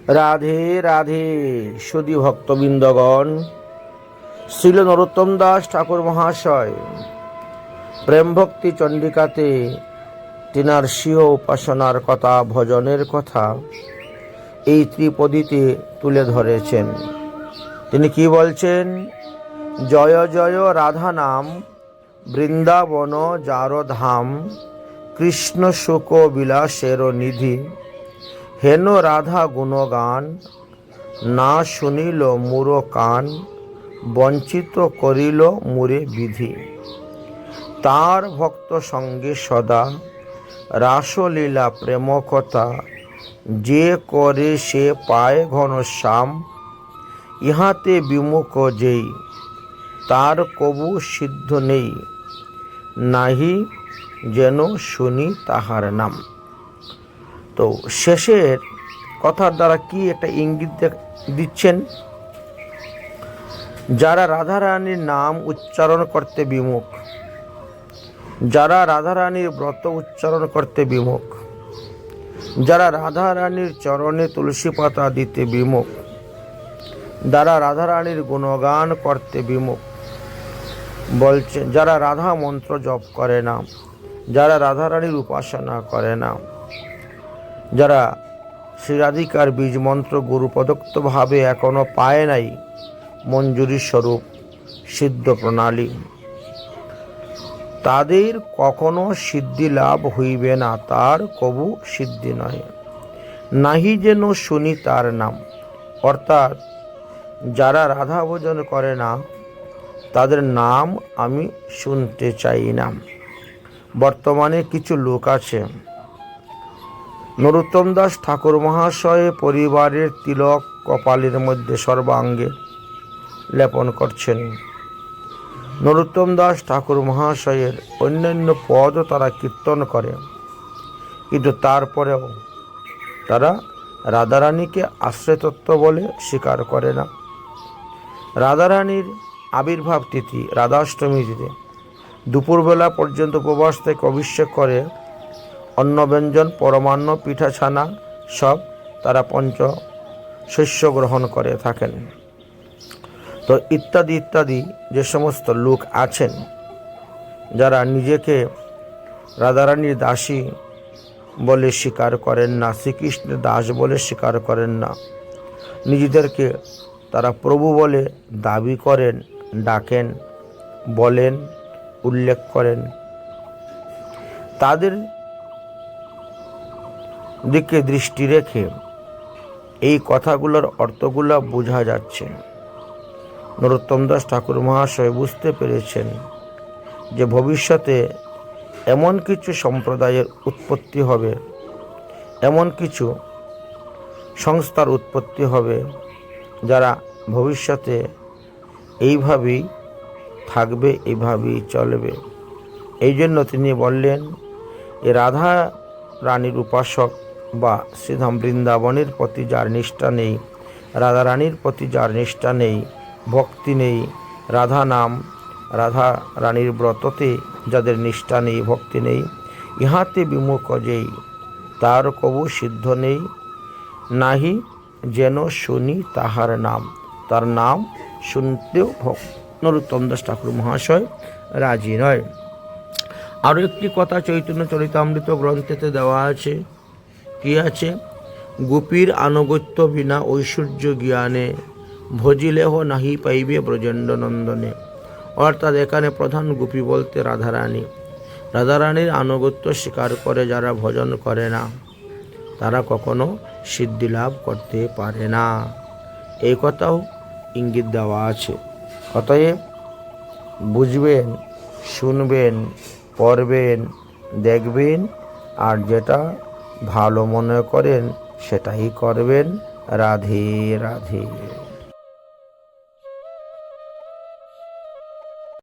রাধে রাধে। সুধী ভক্তবৃন্দগণ, শ্রীল নরোত্তম দাস ঠাকুর মহাশয় প্রেম ভক্তি চণ্ডিকাতে তিনার স্বীয় উপাসনার কথা, ভজনের কথা এই ত্রিপদীতে তুলে ধরেছেন। তিনি কি বলছেন? জয় জয় রাধা নাম, বৃন্দাবন যার ধাম, কৃষ্ণ সুখ বিলাসের নিধি, হেন রাধা গুণগান, না শুনিল মুর কান, বঞ্চিত করিল মুরে বিধি। তার ভক্ত সঙ্গে সদা রাসলীলা প্রেম কথা, যে করে সে পায় ঘনশ্যাম, ইহাতে বিমুখ যেই, তার কবু সিদ্ধ নেই, নাহি যেন শুনি তাহার নাম। তো শেষের কথার দ্বারা কি একটা ইঙ্গিত দিচ্ছেন? যারা রাধারানীর নাম উচ্চারণ করতে বিমুখ, যারা রাধারানীর ব্রত উচ্চারণ করতে বিমুখ, যারা রাধারানীর চরণে তুলসী পাতা দিতে বিমুখ, যারা রাধারানীর গুণগান করতে বিমুখ, বলছেন যারা রাধা মন্ত্র জপ করে না, যারা রাধারানীর উপাসনা করে না, যারা শ্রীরাধিকার বীজ মন্ত্র গুরু প্রদত্তভাবে এখনো পায় নাই মঞ্জুরি স্বরূপ সিদ্ধ প্রণালী, তাদের কখনো সিদ্ধি লাভ হইবে না, তার কবু সিদ্ধি নয়, নাহি যেন শুনি তার নাম। অর্থাৎ যারা রাধা ভজন করে না, তাদের নাম আমি শুনতে চাই না। বর্তমানে কিছু লোক আছে, নরোত্তম দাস ঠাকুর মহাশয় পরিবারের তিলক কপালের মধ্যে সর্বাঙ্গে লেপন করছেন। নরোত্তম দাস ঠাকুর মহাশয়ের অন্যান্য পদও তারা কীর্তন করে, কিন্তু তারপরেও তারা রাধারানীকে আশ্রয়তত্ত্ব বলে স্বীকার করে না। রাধারানীর আবির্ভাব তিথি রাধাষ্টমী তিথি দুপুরবেলা পর্যন্ত উপবাস থেকে অভিষেক করে অন্ন ব্যঞ্জন, পরমান্ন, পিঠা ছানা সব তারা পঞ্চ শস্য গ্রহণ করে থাকেন। তো ইত্যাদি ইত্যাদি যে সমস্ত লোক আছেন, যারা নিজেকে রাধারানীর দাসী বলে স্বীকার করেন না, শ্রীকৃষ্ণের দাস বলে স্বীকার করেন না, নিজেদেরকে তারা প্রভু বলে দাবি করেন, ডাকেন, বলেন, উল্লেখ করেন, তাদের দিকে দৃষ্টি রেখে এই কথাগুলোর অর্থগুলো বোঝা যাচ্ছে। নরোত্তম দাস ঠাকুর মহাশয় বুঝতে পেরেছেন যে ভবিষ্যতে এমন কিছু সম্প্রদায়ের উৎপত্তি হবে, এমন কিছু সংস্থার উৎপত্তি হবে, যারা ভবিষ্যতে এইভাবেই থাকবে, এইভাবেই চলবে। এই জন্য তিনি বললেন, এ রাধা রানীর উপাসক বা শ্রীধাম বৃন্দাবনের প্রতি যার নিষ্ঠা নেই, রাধা রানীর প্রতি যার নিষ্ঠা নেই, ভক্তি নেই, রাধা নাম, রাধা রানীর ব্রততে যাদের নিষ্ঠা নেই, ভক্তি নেই, ইহাতে বিমুখ যেই, তার কবু সিদ্ধ নেই, নাহি যেন শুনি তাহার নাম। তার নাম শুনতেও নরোত্তম দাস ঠাকুর মহাশয় রাজি নয়। আরও একটি কথা চৈতন্য চরিতামৃত গ্রন্থেতে দেওয়া আছে। কি আছে? গোপীর আনুগত্য বিনা ঐশ্বর্য জ্ঞানে, ভজিলেহ নাহি পাইবে ব্রজেন্দ্র নন্দনে। অর্থাৎ এখানে প্রধান গোপী বলতে রাধারানী। রাধারানীর আনুগত্য স্বীকার করে যারা ভজন করে না, তারা কখনো সিদ্ধি লাভ করতে পারে না, এই কথাও ইঙ্গিত দেওয়া আছে। অতএব বুঝবেন, শুনবেন, পড়বেন, দেখবেন, আর যেটা ভালো মনে করেন সেটাই করবেন। রাধে রাধে।